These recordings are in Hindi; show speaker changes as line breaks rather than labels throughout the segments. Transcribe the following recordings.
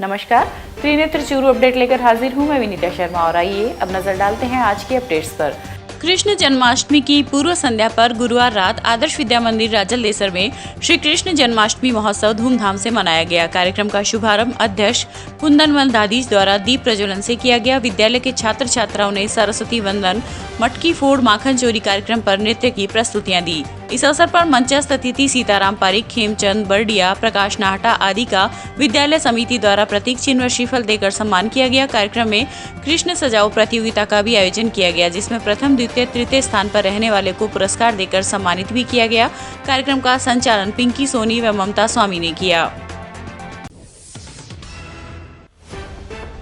नमस्कार, त्रिनेत्र चूरू अपडेट लेकर हाजिर हूं मैं विनीता शर्मा और आइए अब नजर डालते हैं आज के अपडेट्स पर। कृष्ण जन्माष्टमी की पूर्व संध्या पर गुरुवार रात आदर्श विद्या मंदिर राजलदेसर में श्री कृष्ण जन्माष्टमी महोत्सव धूमधाम से मनाया गया। कार्यक्रम का शुभारंभ अध्यक्ष कुंदनमल दादीज द्वारा दीप प्रज्वलन से किया गया। विद्यालय के छात्र छात्राओं ने सरस्वती वंदन, मटकी फोड़, माखन चोरी कार्यक्रम पर नृत्य की प्रस्तुतियां दी। इस अवसर पर मंचस्थ अतिथि सीताराम पारिक, खेमचंद बरडिया, प्रकाश नाहटा आदि का विद्यालय समिति द्वारा प्रतीक चिन्ह व श्रीफल देकर सम्मान किया गया। कार्यक्रम में कृष्ण सजाओ प्रतियोगिता का भी आयोजन किया गया, जिसमें प्रथम, द्वितीय, तृतीय स्थान पर रहने वाले को पुरस्कार देकर सम्मानित भी किया गया। कार्यक्रम का संचालन पिंकी सोनी व ममता स्वामी ने किया।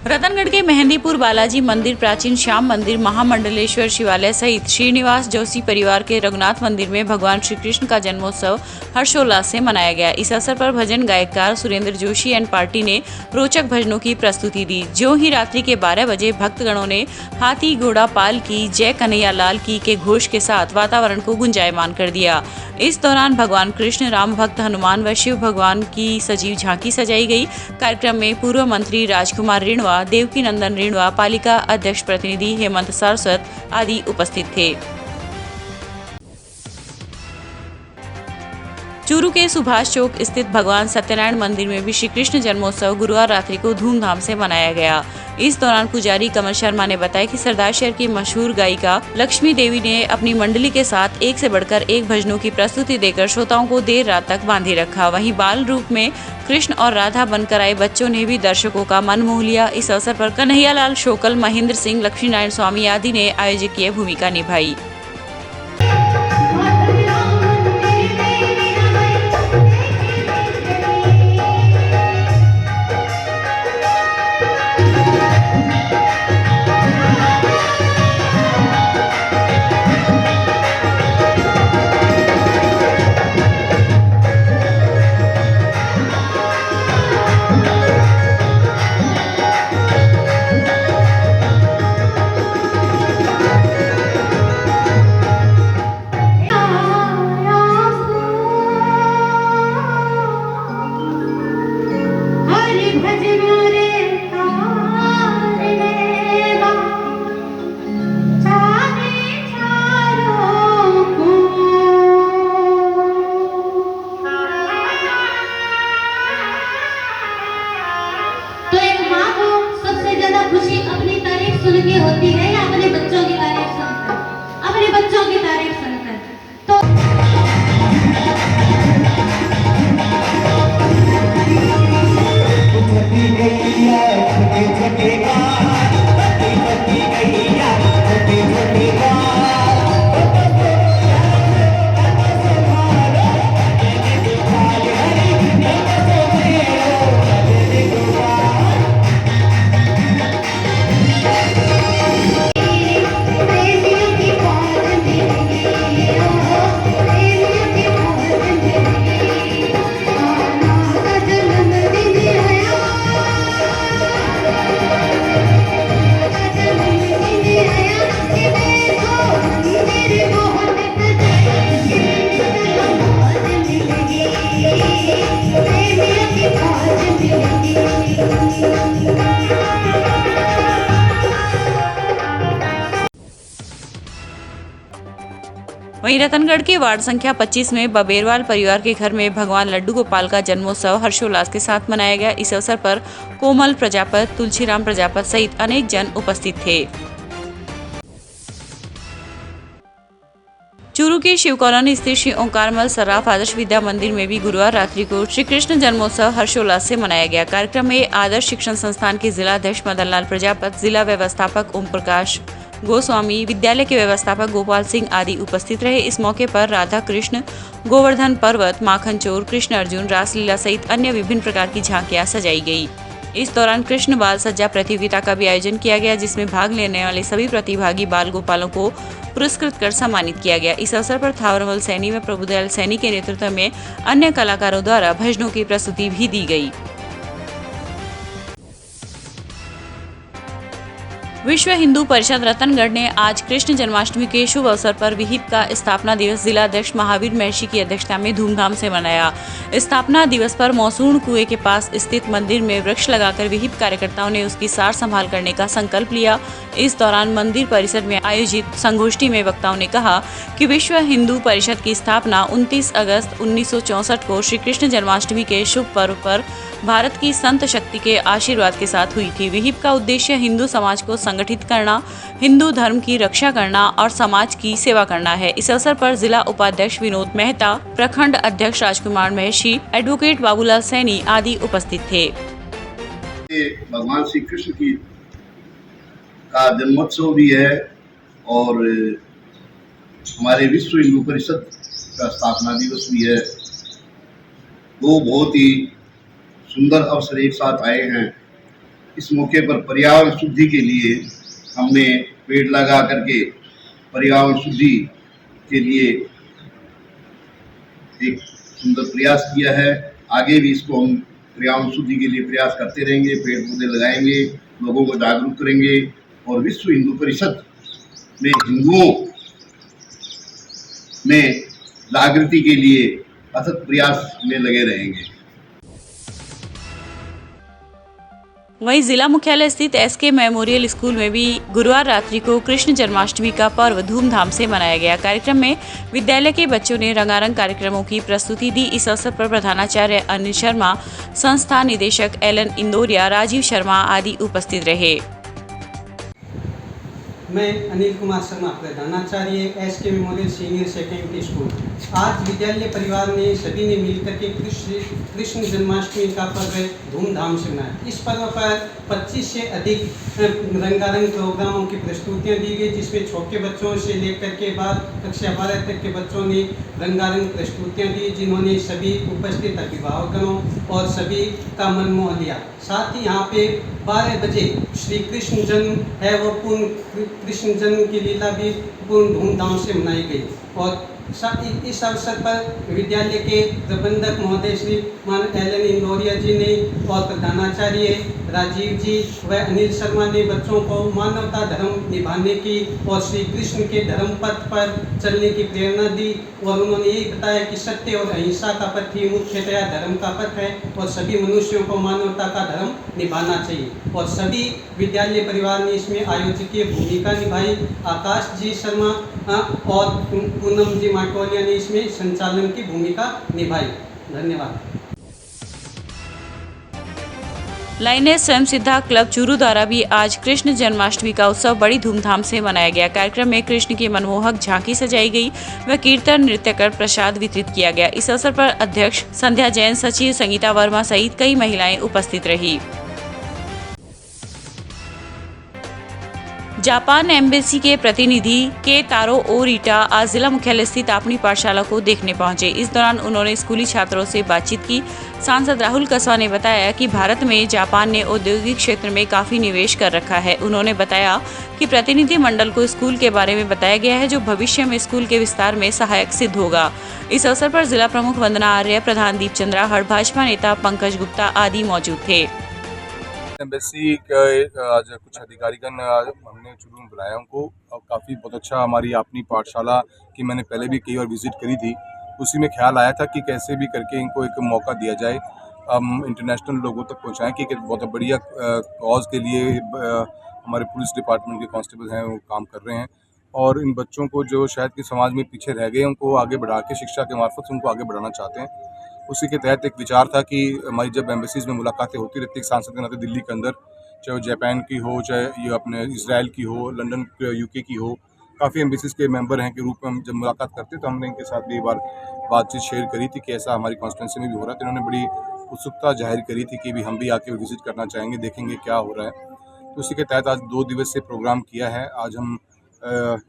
रतनगढ़ के मेहंदीपुर बालाजी मंदिर, प्राचीन श्याम मंदिर, महामंडलेश्वर शिवालय सहित श्रीनिवास जोशी परिवार के रघुनाथ मंदिर में भगवान श्री कृष्ण का जन्मोत्सव हर्षोल्लास से मनाया गया। इस अवसर पर भजन गायककार सुरेंद्र जोशी एंड पार्टी ने रोचक भजनों की प्रस्तुति दी। जो ही रात्रि के 12 बजे भक्तगणों ने हाथी घोड़ा पाल की, जय कन्हैया लाल की के घोष के साथ वातावरण को गुंजायमान कर दिया। इस दौरान भगवान कृष्ण, राम भक्त हनुमान व शिव भगवान की सजीव झांकी सजाई गई। कार्यक्रम में पूर्व मंत्री राजकुमार रिणवा, देवकी नंदन रिणवा, पालिका अध्यक्ष प्रतिनिधि हेमंत सारस्वत आदि उपस्थित थे। चूरू के सुभाष चौक स्थित भगवान सत्यनारायण मंदिर में भी श्री कृष्ण जन्मोत्सव गुरुवार रात्रि को धूमधाम से मनाया गया। इस दौरान पुजारी कमल शर्मा ने बताया कि सरदार शहर की मशहूर गायिका लक्ष्मी देवी ने अपनी मंडली के साथ एक से बढ़कर एक भजनों की प्रस्तुति देकर श्रोताओं को देर रात तक बांधे रखा। वहीं बाल रूप में कृष्ण और राधा बनकर आए बच्चों ने भी दर्शकों का मन मोह लिया। इस अवसर पर कन्हैयालाल शोकल, महेंद्र सिंह, लक्ष्मी नारायण स्वामी आदि ने आयोजकीय भूमिका निभाई।
खुशी अपनी तारीफ सुन के होती है या अपने बच्चों की तारीफ सुनकर, अपने बच्चों की तारीफ सुनकर। तो
वहीं रतनगढ़ के वार्ड संख्या 25 में बबेरवाल परिवार के घर में भगवान लड्डू गोपाल का जन्मोत्सव हर्षोल्लास के साथ मनाया गया। इस अवसर पर कोमल प्रजापत, तुलसीराम प्रजापत सहित अनेक जन उपस्थित थे। चूरू के शिव कॉलोनी स्थित श्री ओंकारमल सर्राफ आदर्श विद्या मंदिर में भी गुरुवार रात्रि को श्री कृष्ण जन्मोत्सव हर्षोल्लास से मनाया गया। कार्यक्रम में आदर्श शिक्षण संस्थान के जिला अध्यक्ष मदन लाल प्रजापत, जिला व्यवस्थापक ओम प्रकाश गोस्वामी, विद्यालय के व्यवस्थापक गोपाल सिंह आदि उपस्थित रहे। इस मौके पर राधा कृष्ण, गोवर्धन पर्वत, माखन चोर, कृष्ण अर्जुन, रासलीला सहित अन्य विभिन्न प्रकार की झांकियां सजाई गई। इस दौरान कृष्ण बाल सज्जा प्रतियोगिता का भी आयोजन किया गया, जिसमें भाग लेने वाले सभी प्रतिभागी बाल गोपालों को पुरस्कृत कर सम्मानित किया गया। इस अवसर पर थावरमल सैनी व प्रभुदयाल सैनी के नेतृत्व में अन्य कलाकारों द्वारा भजनों की प्रस्तुति भी दी गई। विश्व हिंदू परिषद रतनगढ़ ने आज कृष्ण जन्माष्टमी के शुभ अवसर पर विहिप का स्थापना दिवस जिला अध्यक्ष महावीर महर्षि की अध्यक्षता में धूमधाम से मनाया। स्थापना दिवस पर मौसून कुएं के पास स्थित मंदिर में वृक्ष लगाकर विहिप कार्यकर्ताओं ने उसकी सार संभाल करने का संकल्प लिया। इस दौरान मंदिर परिसर में आयोजित संगोष्ठी में वक्ताओं ने कहा कि विश्व हिंदू परिषद की स्थापना 29 अगस्त 1964 को श्री कृष्ण जन्माष्टमी के शुभ पर्व पर भारत की संत शक्ति के आशीर्वाद के साथ हुई थी। विहिप का उद्देश्य हिंदू समाज को संगठित करना, हिंदू धर्म की रक्षा करना और समाज की सेवा करना है। इस अवसर पर जिला उपाध्यक्ष विनोद मेहता, प्रखंड अध्यक्ष राजकुमार महर्षि, एडवोकेट बाबूलाल सैनी आदि उपस्थित थे।
भगवान श्री कृष्ण की का जन्मोत्सव भी है और हमारे विश्व हिंदू परिषद का स्थापना दिवस भी है। दो बहुत ही सुंदर अवसर एक साथ आए हैं। इस मौके पर पर्यावरण शुद्धि के लिए हमने पेड़ लगा करके पर्यावरण शुद्धि के लिए एक सुंदर प्रयास किया है। आगे भी इसको हम पर्यावरण शुद्धि के लिए प्रयास करते रहेंगे, पेड़ पौधे लगाएंगे, लोगों को जागरूक करेंगे और विश्व हिंदू परिषद में हिंदुओं में जागृति के लिए अथक प्रयास में लगे रहेंगे।
वहीं जिला मुख्यालय स्थित एसके मेमोरियल स्कूल में भी गुरुवार रात्रि को कृष्ण जन्माष्टमी का पर्व धूमधाम से मनाया गया। कार्यक्रम में विद्यालय के बच्चों ने रंगारंग कार्यक्रमों की प्रस्तुति दी। इस अवसर पर प्रधानाचार्य अनिल शर्मा, संस्था निदेशक एलन इंदौरिया, राजीव शर्मा आदि उपस्थित रहे।
मैं अनिल कुमार शर्मा, प्रधानाचार्य SK memorial senior secondary school. आज विद्यालय परिवार ने सभी ने मिलकर के कृष्ण जन्माष्टमी का पर्व धूमधाम से मनाया। इस पर्व पर 25 से अधिक रंगारंग प्रोग्रामों की प्रस्तुतियां दी गई, जिसमें छोटे बच्चों से लेकर के बाद कक्षा 12 तक के बच्चों ने रंगारंग प्रस्तुतियां दी, जिन्होंने सभी उपस्थित अभिभावकों और सभी का मन मोह लिया। साथ ही यहाँ पे 12 बजे श्री कृष्ण जन्म है वो पूर्ण कृष्ण जन्म की लीला भी पूर्ण धूमधाम से मनाई गई। और इस अवसर पर विद्यालय के प्रबंधक महोदय श्री मान एलन इंदौरिया जी ने और प्रधानाचार्य राजीव जी व अनिल शर्मा ने बच्चों को मानवता धर्म निभाने की और श्री कृष्ण के धर्म पथ पर चलने की प्रेरणा दी। और उन्होंने यही बताया कि सत्य और अहिंसा का पथ ही मुख्यतया धर्म का पथ है और सभी मनुष्यों को मानवता का धर्म निभाना चाहिए। और सभी विद्यालय परिवार ने इसमें आयोजकीय भूमिका निभाई। आकाश जी शर्मा और पूनम जी माटोलिया ने इसमें संचालन की भूमिका निभाई। धन्यवाद।
लाइनेस स्वयं सिद्धा क्लब चूरू द्वारा भी आज कृष्ण जन्माष्टमी का उत्सव बड़ी धूमधाम से मनाया गया। कार्यक्रम में कृष्ण की मनमोहक झांकी सजाई गई व कीर्तन नृत्य कर प्रसाद वितरित किया गया। इस अवसर पर अध्यक्ष संध्या जैन, सचिव संगीता वर्मा सहित कई महिलाएं उपस्थित रही। जापान एम्बेसी के प्रतिनिधि के तारो ओरिटा आज जिला मुख्यालय स्थित अपनी पाठशाला को देखने पहुंचे। इस दौरान उन्होंने स्कूली छात्रों से बातचीत की। सांसद राहुल कसवा ने बताया कि भारत में जापान ने औद्योगिक क्षेत्र में काफी निवेश कर रखा है। उन्होंने बताया कि प्रतिनिधि मंडल को स्कूल के बारे में बताया गया है, जो भविष्य में स्कूल के विस्तार में सहायक सिद्ध होगा। इस अवसर पर जिला प्रमुख वंदना आर्य, प्रधान दीपचंद्रा हड़, भाजपा नेता पंकज गुप्ता आदि मौजूद थे।
एम्बेसी के आज कुछ अधिकारीगण हमने चूरू में बुलाया उनको, और काफ़ी बहुत अच्छा हमारी अपनी पाठशाला की मैंने पहले भी कई बार विजिट करी थी। उसी में ख्याल आया था कि कैसे भी करके इनको एक मौका दिया जाए, हम इंटरनेशनल लोगों तक पहुंचाएं कि बहुत बढ़िया कॉज के लिए हमारे पुलिस डिपार्टमेंट के कांस्टेबल हैं वो काम कर रहे हैं। और इन बच्चों को जो शायद कि समाज में पीछे रह गए उनको आगे बढ़ा के शिक्षा के मार्फत से उनको आगे बढ़ाना चाहते हैं। उसी के तहत एक विचार था कि हमारी जब एम्बेसीज में मुलाकातें होती रहती, एक सांसद के नाते दिल्ली के अंदर, चाहे वो जापान की हो, चाहे ये अपने इसराइल की हो, लंदन यूके की हो, काफ़ी एम्बेसीज के मेंबर हैं के रूप में हम जब मुलाकात करते तो हमने इनके साथ भी एक बार बातचीत शेयर करी थी कि ऐसा हमारी कॉन्स्टिट्यूंसी में भी हो रहा है। तो इन्होंने बड़ी उत्सुकता जाहिर करी थी कि भी हम भी आके विजिट करना चाहेंगे, देखेंगे क्या हो रहा है। तो उसी के तहत आज 2 दिवसीय प्रोग्राम किया है। आज हम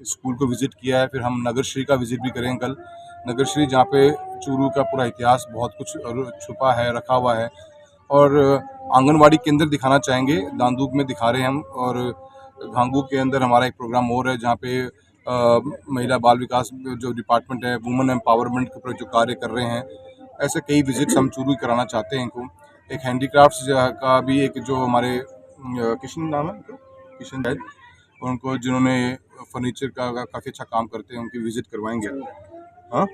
स्कूल को विज़िट किया है, फिर हम नगरश्री का विज़िट भी करेंगे कल। नगरश्री जहाँ पे चूरू का पूरा इतिहास बहुत कुछ छुपा है, रखा हुआ है। और आंगनवाड़ी केंद्र दिखाना चाहेंगे, दांदूक में दिखा रहे हैं हम, और घांगू के अंदर हमारा एक प्रोग्राम और है जहाँ पे महिला बाल विकास जो डिपार्टमेंट है, वुमेन एम्पावरमेंट के ऊपर जो कार्य कर रहे हैं, ऐसे कई विजिट्स हम चूरू कराना चाहते हैं इनको। एक हैंडीक्राफ्ट्स का भी एक जो हमारे किशन नाम है, किशन शायद उनको जिन्होंने फर्नीचर का काफ़ी अच्छा काम करते हैं उनकी विज़िट करवाएंगे। हाँ,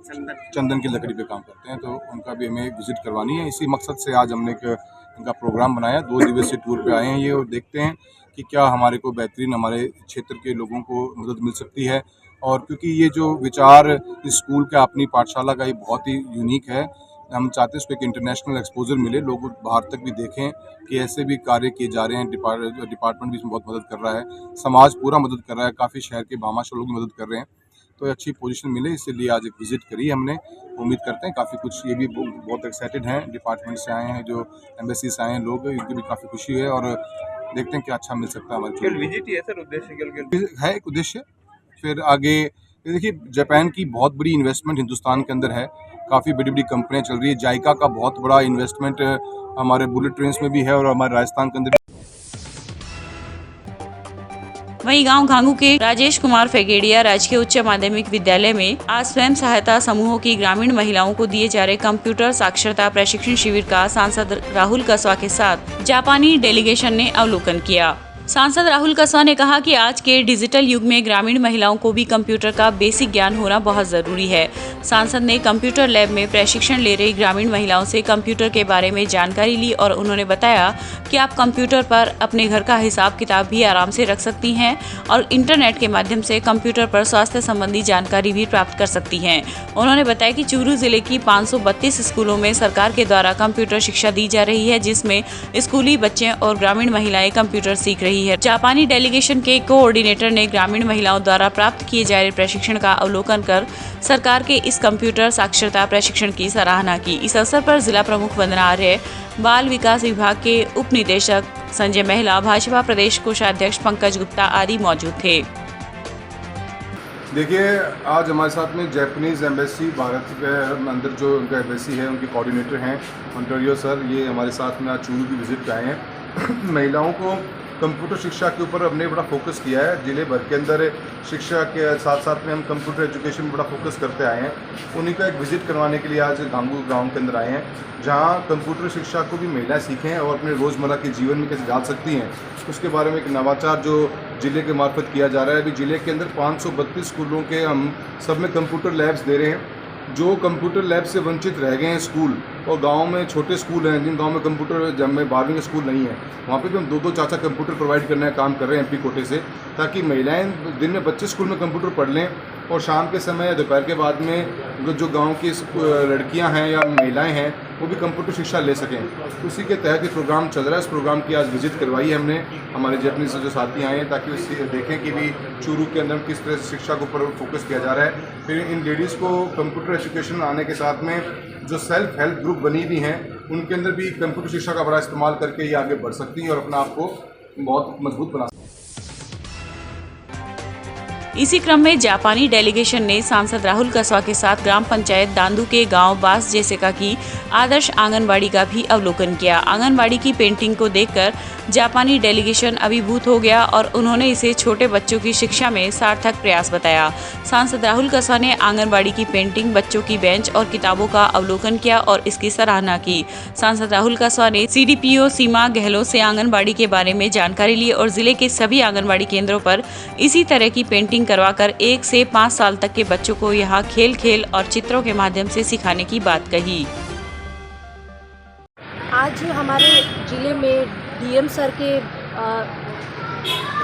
चंदन की लकड़ी पे काम करते हैं, तो उनका भी हमें विज़िट करवानी है। इसी मकसद से आज हमने एक इनका प्रोग्राम बनाया। 2 दिवसीय टूर पे आए हैं ये, और देखते हैं कि क्या हमारे को बेहतरीन हमारे क्षेत्र के लोगों को मदद मिल सकती है। और क्योंकि ये जो विचार इस स्कूल का, अपनी पाठशाला का, ये बहुत ही यूनिक है। हम चाहते हैं इसको एक इंटरनेशनल एक्सपोजर मिले, लोग बाहर तक भी देखें कि ऐसे भी कार्य किए जा रहे हैं। डिपार्टमेंट भी इसमें बहुत मदद कर रहा है, समाज पूरा मदद कर रहा है, काफ़ी शहर के भामाशाह लोग भी मदद कर रहे हैं। तो अच्छी पोजीशन मिले, इसलिए आज एक विज़िट करी हमने। उम्मीद करते हैं काफ़ी कुछ, ये भी बहुत एक्साइटेड हैं, डिपार्टमेंट से आए हैं, जो एम्बेसी से आए हैं लोग, इनकी भी काफ़ी खुशी है। और देखते हैं क्या अच्छा मिल सकता है हमारे
केवल विजिट ही है सर, उद्देश्य
है एक उद्देश्य। फिर आगे ये देखिए, जापान की बहुत बड़ी इन्वेस्टमेंट हिंदुस्तान के अंदर है, काफ़ी बड़ी बड़ी कंपनियाँ चल रही है। जायका का बहुत बड़ा इन्वेस्टमेंट हमारे बुलेट ट्रेन्स में भी है, और हमारे राजस्थान के अंदर।
वहीं गांव घांगू के राजेश कुमार फेगेड़िया राजकीय उच्च माध्यमिक विद्यालय में आज स्वयं सहायता समूहों की ग्रामीण महिलाओं को दिए जा रहे कंप्यूटर साक्षरता प्रशिक्षण शिविर का सांसद राहुल कसवा के साथ जापानी डेलीगेशन ने अवलोकन किया। सांसद राहुल कसवा ने कहा कि आज के डिजिटल युग में ग्रामीण महिलाओं को भी कंप्यूटर का बेसिक ज्ञान होना बहुत जरूरी है। सांसद ने कंप्यूटर लैब में प्रशिक्षण ले रही ग्रामीण महिलाओं से कंप्यूटर के बारे में जानकारी ली, और उन्होंने बताया कि आप कंप्यूटर पर अपने घर का हिसाब किताब भी आराम से रख सकती हैं, और इंटरनेट के माध्यम से कंप्यूटर पर स्वास्थ्य संबंधी जानकारी भी प्राप्त कर सकती हैं। उन्होंने बताया कि चूरू जिले की 532 स्कूलों में सरकार के द्वारा कंप्यूटर शिक्षा दी जा रही है, जिसमें स्कूली बच्चे और ग्रामीण महिलाएं कंप्यूटर सीख रही है। जापानी डेलीगेशन के कोऑर्डिनेटर ने ग्रामीण महिलाओं द्वारा प्राप्त किए जा रहे प्रशिक्षण का अवलोकन कर सरकार के इस कंप्यूटर साक्षरता प्रशिक्षण की सराहना की। इस अवसर पर जिला प्रमुख वंदना आर्य, बाल विकास विभाग के उप निदेशक संजय महिला, भाजपा प्रदेश कोषाध्यक्ष पंकज गुप्ता आदि मौजूद थे।
देखिए, आज हमारे साथ में जापानीज़ एम्बेसी, भारत के अंदर जो उनका एम्बेसी है, उनके कोऑर्डिनेटर हैं ओंटारियो सर, ये हमारे साथ में आज चूरू की विज़िट पे आए हैं। महिलाओं को कंप्यूटर शिक्षा के ऊपर हमने बड़ा फोकस किया है। जिले भर के अंदर शिक्षा के साथ साथ में हम कंप्यूटर एजुकेशन में बड़ा फोकस करते आए हैं। उन्हीं का एक विज़िट करवाने के लिए आज घांगू गांव के अंदर आए हैं, जहां कंप्यूटर शिक्षा को भी महिलाएं सीखें और अपने रोज़मर्रा के जीवन में कैसे डाल सकती हैं, उसके बारे में एक नवाचार जो जिले के मार्फत किया जा रहा है। अभी जिले के अंदर 532 स्कूलों के हम सब में कंप्यूटर लैब्स दे रहे हैं। जो कंप्यूटर लैब से वंचित रह गए हैं स्कूल, और गांव में छोटे स्कूल हैं जिन गांव में कंप्यूटर, जब में 12वीं का स्कूल नहीं है, वहाँ पे भी हम 2-2 चाचा कंप्यूटर प्रोवाइड करने का काम कर रहे हैं एमपी कोटे से, ताकि महिलाएं दिन में बच्चे स्कूल में कंप्यूटर पढ़ लें, और शाम के समय या दोपहर के बाद में जो गांव की लड़कियां हैं या महिलाएं हैं वो भी कंप्यूटर शिक्षा ले सकें। उसी के तहत ये प्रोग्राम चल रहा है। इस प्रोग्राम की आज विजिट करवाई है हमने, हमारे जापानीज़ से जो साथी आए हैं, ताकि उसे देखें कि भी चूरू के अंदर किस तरह से शिक्षा के ऊपर फोकस किया जा रहा है। फिर इन लेडीज़ को कंप्यूटर एजुकेशन आने के साथ में जो सेल्फ हेल्प ग्रुप बनी हुई हैं, उनके अंदर भी कंप्यूटर शिक्षा का बड़ा इस्तेमाल करके ये आगे बढ़ सकती हैं और अपने आप को बहुत मजबूत बना सकती हैं।
इसी क्रम में जापानी डेलीगेशन ने सांसद राहुल कसवा के साथ ग्राम पंचायत दांदू के गांव बास जेसेका की आदर्श आंगनबाड़ी का भी अवलोकन किया। आंगनबाड़ी की पेंटिंग को देखकर जापानी डेलीगेशन अभिभूत हो गया, और उन्होंने इसे छोटे बच्चों की शिक्षा में सार्थक प्रयास बताया। सांसद राहुल कसवा ने आंगनबाड़ी की पेंटिंग, बच्चों की बेंच और किताबों का अवलोकन किया और इसकी सराहना की। सांसद राहुल कसवा ने CDPO सीमा गहलोत से आंगनबाड़ी के बारे में जानकारी ली और जिले के सभी आंगनबाड़ी केंद्रों पर इसी तरह की पेंटिंग करवाकर 1 से 5 साल तक के बच्चों को यहाँ खेल और चित्रों के माध्यम से सिखाने की बात कही।
आज हमारे जिले में DM सर के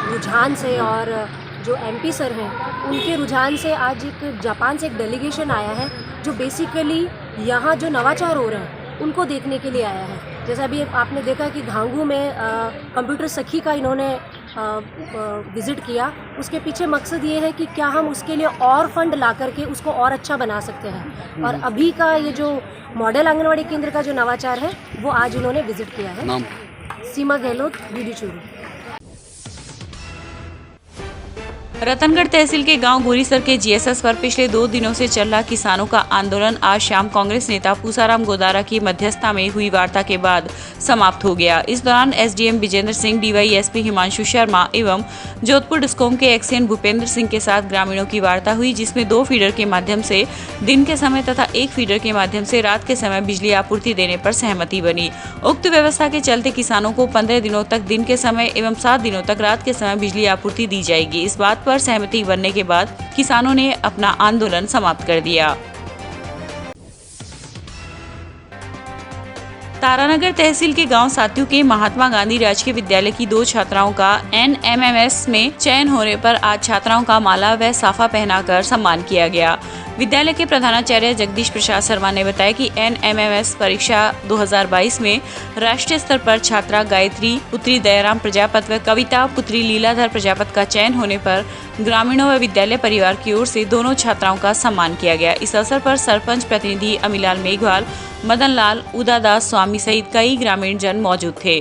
रुझान से और जो MP सर हैं उनके रुझान से आज एक जापान से एक डेलीगेशन आया है, जो बेसिकली यहाँ जो नवाचार हो रहे हैं उनको देखने के लिए आया है। जैसा अभी आपने देखा कि घांगू में कंप्यूटर सखी का इन्होंने विज़िट किया। उसके पीछे मकसद ये है कि क्या हम उसके लिए और फंड ला करके उसको और अच्छा बना सकते हैं। और अभी का ये जो मॉडल आंगनवाड़ी केंद्र का जो नवाचार है वो आज इन्होंने विज़िट किया है।
नाम
सीमा गहलोत, DD चूरू।
रतनगढ़ तहसील के गांव गोरीसर के जीएसएस पर पिछले 2 दिनों से चल रहा किसानों का आंदोलन आज शाम कांग्रेस नेता पूसाराम गोदारा की मध्यस्थता में हुई वार्ता के बाद समाप्त हो गया। इस दौरान एसडीएम विजेंद्र सिंह, डीवाईएसपी हिमांशु शर्मा एवं जोधपुर डिस्कॉम के एक्सएन भूपेंद्र सिंह के साथ ग्रामीणों की वार्ता हुई, जिसमें 2 फीडर के माध्यम से दिन के समय तथा 1 फीडर के माध्यम से रात के समय बिजली आपूर्ति देने पर सहमति बनी। उक्त व्यवस्था के चलते किसानों को 15 दिनों तक दिन के समय एवं 7 दिनों तक रात के समय बिजली आपूर्ति दी जाएगी। इस बात पर सहमति बनने के बाद किसानों ने अपना आंदोलन समाप्त कर दिया। तारानगर तहसील के गांव सात्यू के महात्मा गांधी राजकीय विद्यालय की 2 छात्राओं का एनएमएमएस में चयन होने पर आज छात्राओं का माला व साफा पहनाकर सम्मान किया गया। विद्यालय के प्रधानाचार्य जगदीश प्रसाद शर्मा ने बताया कि एनएमएमएस परीक्षा 2022 में राष्ट्रीय स्तर पर छात्रा गायत्री पुत्री दयाराम प्रजापत व कविता पुत्री लीलाधर प्रजापत का चयन होने पर ग्रामीणों व विद्यालय परिवार की ओर से दोनों छात्राओं का सम्मान किया गया। इस अवसर पर सरपंच प्रतिनिधि अमीलाल मेघवाल, मदन लाल, उदादास स्वामी सहित कई ग्रामीण जन मौजूद थे।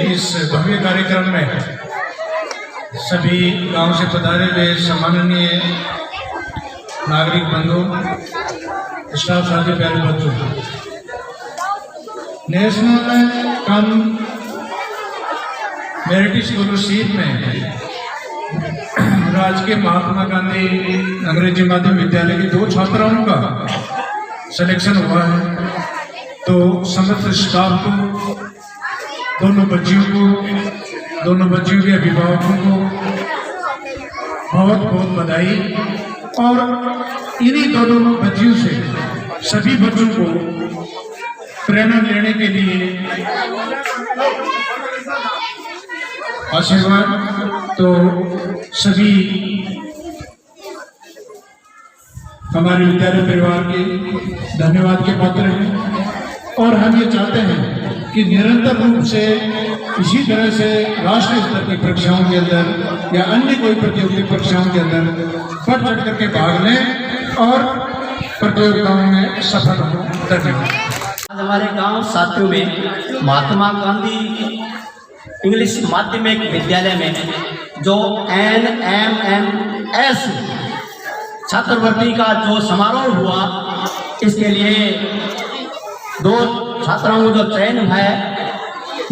इस भव्य कार्यक्रम में सभी गांव से पधारे हुए सम्माननीय नागरिक बंधु, स्टाफ साथी, प्यारे बच्चों, नेशनल कम मेरिट स्कॉलरशिप में राजकीय महात्मा गांधी अंग्रेजी माध्यम विद्यालय की 2 छात्राओं का सिलेक्शन हुआ है। तो समस्त स्टाफ को, दोनों बच्चियों के अभिभावकों को बहुत बहुत बधाई। और इन्हीं दोनों बच्चियों से सभी बच्चों को प्रेरणा लेने के लिए आशीर्वाद। तो सभी हमारे विद्यालय परिवार के धन्यवाद के पात्र हैं और हम ये चाहते हैं कि निरंतर रूप से इसी तरह से राष्ट्रीय स्तर की परीक्षाओं के अंदर या अन्य कोई प्रतियोगी परीक्षाओं के अंदर बढ़ चढ़ करके भाग लें और प्रतियोगिताओं में सफल हों। धन्यवाद।
आज हमारे गांव साथियों में महात्मा गांधी इंग्लिश माध्यमिक विद्यालय में जो एनएमएमएस छात्रवृत्ति का जो समारोह हुआ, इसके लिए 2 छात्राओं का जो चयन है,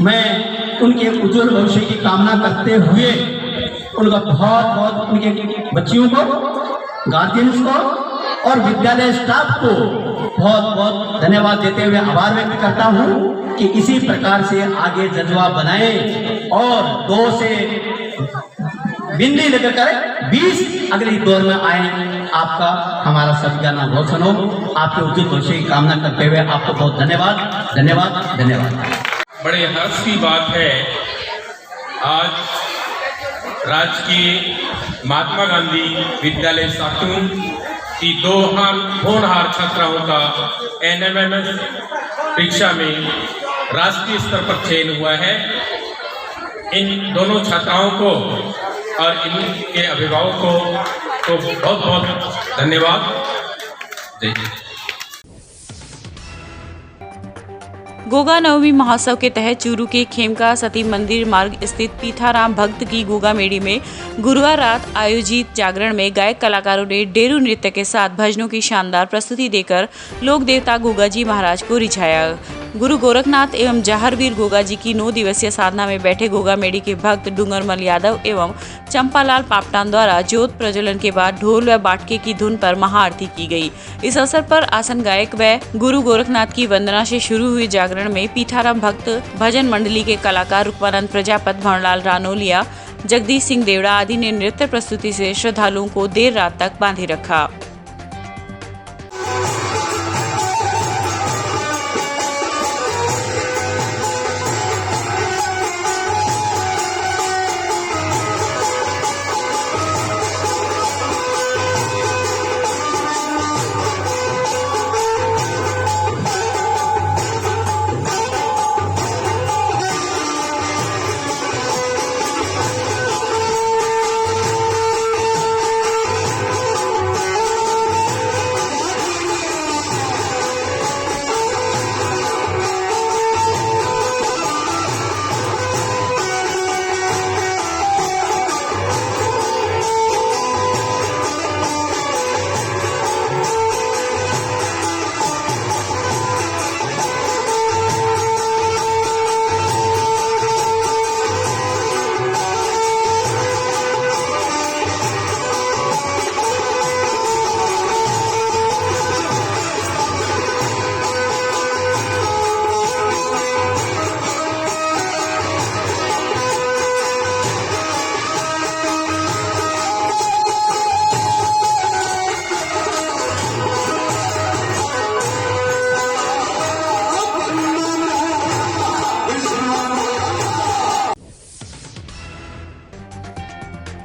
मैं उनके उज्जवल भविष्य की कामना करते हुए उनका बहुत उनके बच्चियों को, गार्जियंस को और विद्यालय स्टाफ को बहुत धन्यवाद देते हुए आभार व्यक्त करता हूं कि इसी प्रकार से आगे जज्बा बनाए और 2 से बिंदी लेकर कर 20 अगली दौर में आए। आपका हमारा सभी का नाम रोशन हो। आपके उज्जवल भविष्य की कामना करते हुए आपको बहुत धन्यवाद धन्यवाद धन्यवाद।
बड़े हर्ष की बात है, आज राजकीय महात्मा गांधी विद्यालय सातून की 2 होनहार छात्राओं का एनएमएमएस परीक्षा में राष्ट्रीय स्तर पर चयन हुआ है। इन दोनों छात्राओं को और इनके अभिभावकों को बहुत बहुत धन्यवाद। जय हिंद।
गोगा नवमी महोत्सव के तहत चूरू के खेमका सती मंदिर मार्ग स्थित पीठाराम भक्त की गोगा मेड़ी में गुरुवार रात आयोजित जागरण में गायक कलाकारों ने डेरू नृत्य के साथ भजनों की शानदार प्रस्तुति देकर लोक देवता गोगा जी महाराज को रिझाया। गुरु गोरखनाथ एवं जहारवीर गोगा जी की 9 दिवसीय साधना में बैठे गोगा मेड़ी के भक्त डूंगरमल यादव एवं चंपालाल पापटान द्वारा ज्योत प्रज्वलन के बाद ढोल व बाटके की धुन पर महाआरती की गई। इस अवसर पर आसन गायक व गुरु गोरखनाथ की वंदना से शुरू हुई जागरण में पीठाराम भक्त भजन मंडली के कलाकार रूपानंद प्रजापत, भंवरलाल रानोलिया, जगदीश सिंह देवड़ा आदि ने नृत्य प्रस्तुति से श्रद्धालुओं को देर रात तक बांधे रखा।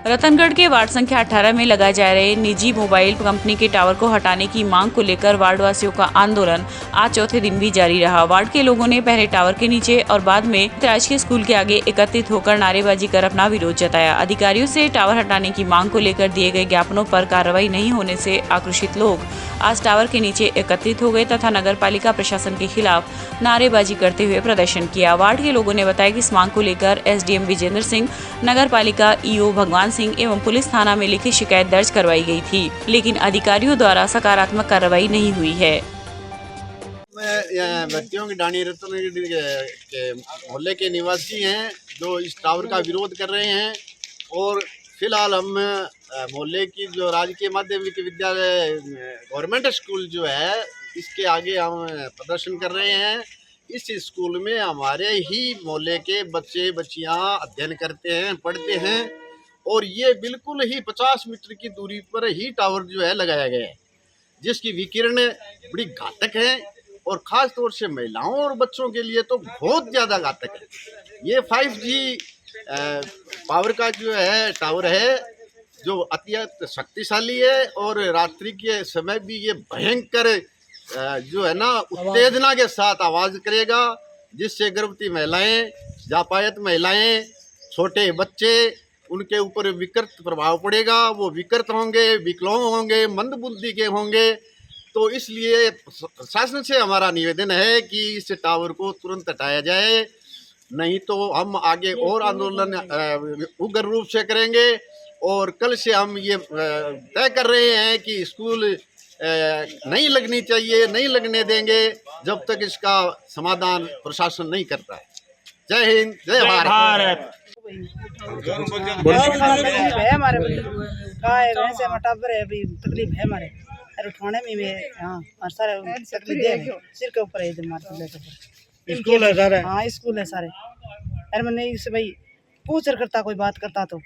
रतनगढ़ के वार्ड संख्या 18 में लगाए जा रहे निजी मोबाइल कंपनी के टावर को हटाने की मांग को लेकर वार्ड वासियों का आंदोलन आज चौथे दिन भी जारी रहा। वार्ड के लोगों ने पहले टावर के नीचे और बाद में राजकीय स्कूल के आगे एकत्रित होकर नारेबाजी कर अपना विरोध जताया। अधिकारियों से टावर हटाने की मांग को लेकर दिए गए ज्ञापनों पर कार्रवाई नहीं होने से आक्रोशित लोग आज टावर के नीचे एकत्रित हो गए तथा नगर पालिका प्रशासन के खिलाफ नारेबाजी करते हुए प्रदर्शन किया। वार्ड के लोगों ने बताया कि इस मांग को लेकर एसडीएम विजेंद्र सिंह, नगर पालिका ईओ भगवान सिंह एवं पुलिस थाना में लिखित शिकायत दर्ज करवाई गई थी, लेकिन अधिकारियों द्वारा सकारात्मक कार्रवाई नहीं हुई है।
व्यक्तियों की डाणी रतनगढ़ के मोहल्ले के निवासी हैं जो इस टावर का विरोध कर रहे हैं और फिलहाल हम मोहल्ले की जो राजकीय माध्यमिक विद्यालय गवर्नमेंट स्कूल जो है इसके आगे हम प्रदर्शन कर रहे हैं। इस स्कूल में हमारे ही मोहल्ले के बच्चे बच्चियां अध्ययन करते हैं, पढ़ते हैं और ये बिल्कुल ही 50 मीटर की दूरी पर ही टावर जो है लगाया गया है, जिसकी विकिरण बड़ी घातक है और ख़ास तौर से महिलाओं और बच्चों के लिए तो बहुत ज़्यादा घातक है। ये 5G पावर का जो है टावर है जो अत्यंत शक्तिशाली है और रात्रि के समय भी ये भयंकर जो है ना उत्तेजना के साथ आवाज़ करेगा, जिससे गर्भवती महिलाएं, जापायत महिलाएं, छोटे बच्चे, उनके ऊपर विकृत प्रभाव पड़ेगा। वो विकृत होंगे, विकलांग होंगे, मंदबुद्धि के होंगे। तो इसलिए शासन से हमारा निवेदन है कि इस टावर को तुरंत हटाया जाए, नहीं तो हम आगे और आंदोलन उग्र रूप से करेंगे। और कल से हम ये तय कर रहे हैं कि स्कूल नहीं लगनी चाहिए, नहीं लगने देंगे जब तक इसका समाधान प्रशासन नहीं करता है। जय हिंद, जय भारत।
है हमारे टावर है, अभी तकलीफ है हमारे अरे उठाने में। हाँ सारे तकलीफ है, सिर के ऊपर है, स्कूल है सारे। हाँ स्कूल है सारे। अरे मैं नहीं से भाई पूछ करता, कोई बात करता तो।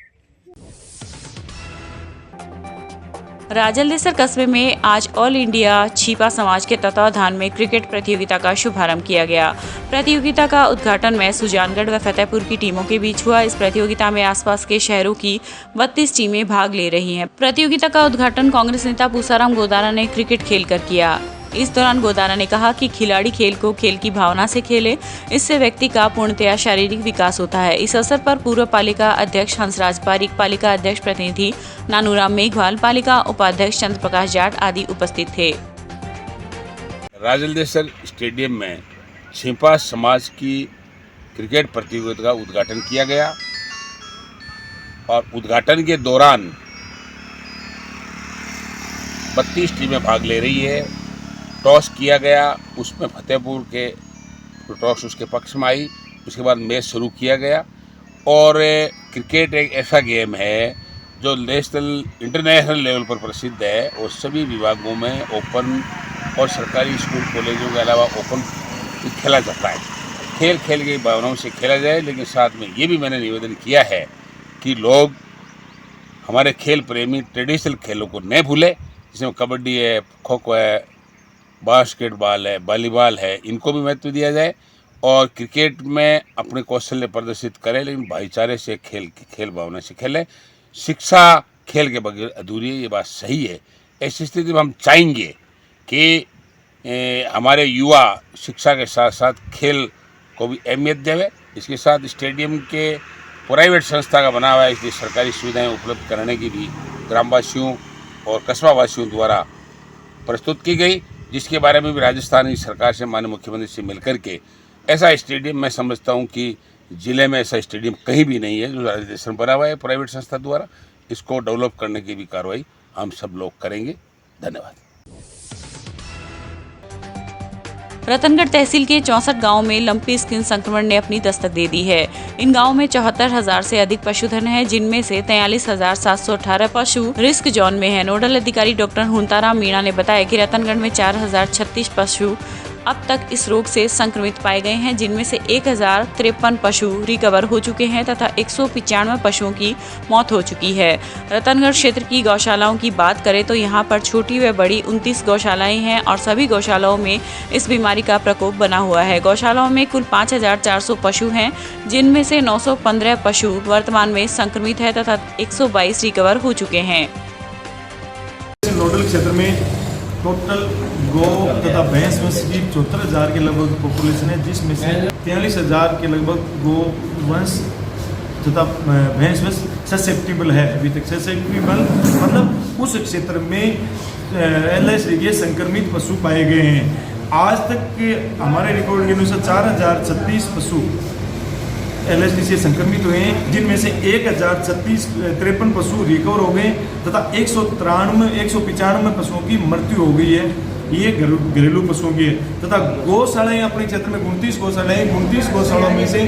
राजलदेसर कस्बे में आज ऑल इंडिया छिपा समाज के तत्वाधान में क्रिकेट प्रतियोगिता का शुभारंभ किया गया। प्रतियोगिता का उद्घाटन में सुजानगढ़ व फतेहपुर की टीमों के बीच हुआ। इस प्रतियोगिता में आसपास के शहरों की 32 टीमें भाग ले रही हैं। प्रतियोगिता का उद्घाटन कांग्रेस नेता पूसाराम गोदारा ने क्रिकेट खेलकर किया। इस दौरान गोदारा ने कहा कि खिलाड़ी खेल को खेल की भावना से खेले, इससे व्यक्ति का पूर्णतया शारीरिक विकास होता है। इस अवसर पर पूर्व पालिका अध्यक्ष हंसराज पारिक, पालिका अध्यक्ष प्रतिनिधि नानूराम मेघवाल, पालिका उपाध्यक्ष चंद्र प्रकाश जाट आदि उपस्थित थे।
राजलदेसर स्टेडियम में छिपा समाज की क्रिकेट प्रतियोगिता का उद्घाटन किया गया और उद्घाटन के दौरान 32 टीमें भाग ले रही है। टॉस किया गया, उसमें फतेहपुर के टॉस उसके पक्ष में आई। उसके बाद मैच शुरू किया गया और क्रिकेट एक ऐसा गेम है जो नेशनल इंटरनेशनल लेवल पर प्रसिद्ध है और सभी विभागों में ओपन और सरकारी स्कूल कॉलेजों के अलावा ओपन खेला जाता है। खेल की भावनाओं से खेला जाए, लेकिन साथ में ये भी मैंने निवेदन किया है कि लोग हमारे खेल प्रेमी ट्रेडिशनल खेलों को न भूलें, जिसमें कबड्डी है, खो खो है, बास्केटबॉल है, वॉलीबॉल है, इनको भी महत्व दिया जाए और क्रिकेट में अपने कौशल्य प्रदर्शित करें, लेकिन भाईचारे से खेल भावना से खेलें। शिक्षा खेल के बगैर अधूरी है, ये बात सही है। ऐसी स्थिति में हम चाहेंगे कि हमारे युवा शिक्षा के साथ साथ खेल को भी अहमियत देवे। इसके साथ स्टेडियम के प्राइवेट संस्था का बना हुआ है, इसलिए सरकारी सुविधाएं उपलब्ध कराने की भी ग्रामवासियों और कस्बावासियों द्वारा प्रस्तुत की गई, जिसके बारे में भी राजस्थान की सरकार से माननीय मुख्यमंत्री से मिलकर के ऐसा स्टेडियम मैं समझता हूं कि ज़िले में ऐसा स्टेडियम कहीं भी नहीं है जो राजस्थान बना हुआ है प्राइवेट संस्था द्वारा। इसको डेवलप करने की भी कार्रवाई हम सब लोग करेंगे। धन्यवाद।
रतनगढ़ तहसील के 64 गांवों में लंपी स्किन संक्रमण ने अपनी दस्तक दे दी है। इन गांवों में 74,000 से अधिक पशुधन है, जिनमें से 43,718 पशु रिस्क जोन में है। नोडल अधिकारी डॉक्टर हुंताराम मीणा ने बताया कि रतनगढ़ में 4,036 पशु अब तक इस रोग से संक्रमित पाए गए हैं, जिनमें से 1053 पशु रिकवर हो चुके हैं तथा 195 पशुओं की मौत हो चुकी है। रतनगढ़ क्षेत्र की गौशालाओं की बात करें तो यहाँ पर छोटी व बड़ी 29 गौशालाएं हैं और सभी गौशालाओं में इस बीमारी का प्रकोप बना हुआ है। गौशालाओं में कुल 5400 पशु हैं, जिनमें से 915 पशु वर्तमान में संक्रमित है तथा 122 रिकवर हो चुके हैं।
नोडल क्षेत्र में टोटल गौ तथा भैंस वंश की 74,000 के लगभग पॉपुलेशन है, जिसमें से 43,000 के लगभग गौ वंश तथा भैंस वंश ससेप्टिबल है। अभी तक ससेप्टिबल मतलब उस क्षेत्र में LSD के संक्रमित पशु पाए गए हैं। आज तक के हमारे रिकॉर्ड के अनुसार 4036 पशु LSD से संक्रमित हुए हैं, जिनमें से 1053 पशु रिकवर हो गए तथा 195 पशुओं की मृत्यु हो गई है। ये घरेलू पशुओं की है तथा गौशालाएं अपने क्षेत्र में 29 गौशालाएं, 29 गौशालाओं में से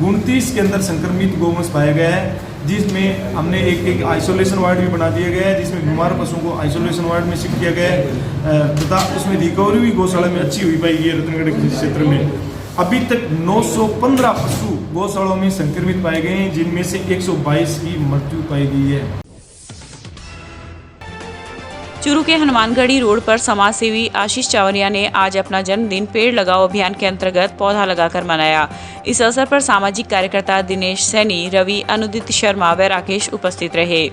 29 के अंदर संक्रमित गौवंश पाया गया है, जिसमें हमने एक आइसोलेशन वार्ड भी बना दिया गया है, जिसमें बीमार पशुओं को आइसोलेशन वार्ड में शिफ्ट किया गया है तथा उसमें रिकवरी भी गौशाला में अच्छी हुई पाई है। रतनगढ़ क्षेत्र में अभी तक 915 पशु गौशालाओं में संक्रमित पाए गए हैं, जिनमें से 122 की मृत्यु पाई गई है।
चूरू के हनुमानगढ़ी रोड पर समाज सेवी आशीष चावरिया ने आज अपना जन्मदिन पेड़ लगाओ अभियान के अंतर्गत पौधा लगाकर मनाया। इस अवसर पर सामाजिक कार्यकर्ता दिनेश सैनी, रवि, अनुदित शर्मा व राकेश उपस्थित रहे।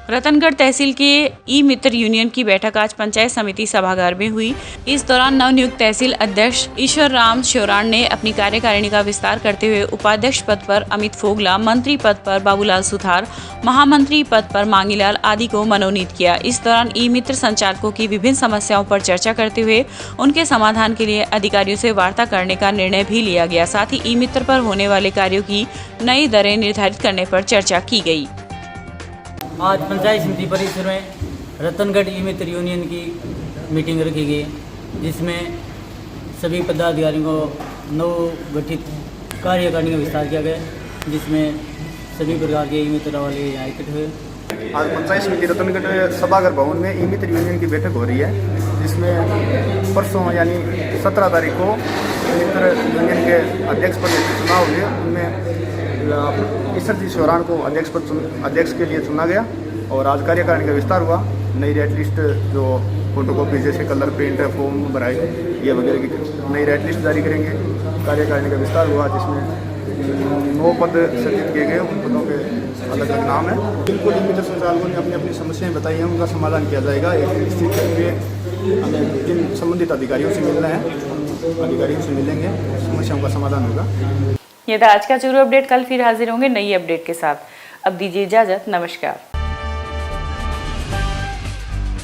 रतनगढ़ तहसील के ई मित्र यूनियन की बैठक आज पंचायत समिति सभागार में हुई। इस दौरान नवनियुक्त तहसील अध्यक्ष ईश्वर राम श्योराण ने अपनी कार्यकारिणी का विस्तार करते हुए उपाध्यक्ष पद पर अमित फोगला, मंत्री पद पर बाबूलाल सुथार, महामंत्री पद पर मांगीलाल आदि को मनोनीत किया। इस दौरान ई मित्र संचालकों की विभिन्न समस्याओं पर चर्चा करते हुए उनके समाधान के लिए अधिकारियों से वार्ता करने का निर्णय भी लिया गया। साथ ही ई मित्र पर होने वाले कार्यों की नई दरें निर्धारित करने पर चर्चा की गई।
आज पंचायत समिति परिसर में रतनगढ़ ई मित्र यूनियन की मीटिंग रखी गई, जिसमें सभी पदाधिकारियों को नवगठित कार्यकारिणी का विस्तार किया गया, जिसमें सभी प्रकार के ई मित्र वाले यहाँ इकट्ठे हुए।
आज पंचायत समिति रतनगढ़ सभागार भवन में ई मित्र यूनियन की बैठक हो रही है, जिसमें परसों यानी 17 तारीख को ई मित्र यूनियन के अध्यक्ष पद के चुनाव हुए। उनमें ईश्वर जी श्योराण को अध्यक्ष के लिए चुना गया और आज कार्यकारिणी का विस्तार हुआ। नई रेट लिस्ट जो फोटोकॉपी जैसे कलर प्रिंट फॉर्म भराई ये वगैरह की नई रेट लिस्ट जारी करेंगे। कार्यकारिणी का विस्तार हुआ, जिसमें 9 पद सृजित किए गए। उन पदों के अलग अलग नाम है। बिल्कुल ई मित्र संचालकों ने अपनी अपनी समस्याएं बताई हैं, उनका समाधान किया जाएगा। एक स्थिति में हमें जिन संबंधित अधिकारियों से मिलना है, अधिकारियों से मिलेंगे, समस्याओं का समाधान होगा।
ये था आज का चूरू अपडेट। कल फिर हाजिर होंगे नई अपडेट के साथ। अब दीजिए इजाजत। नमस्कार।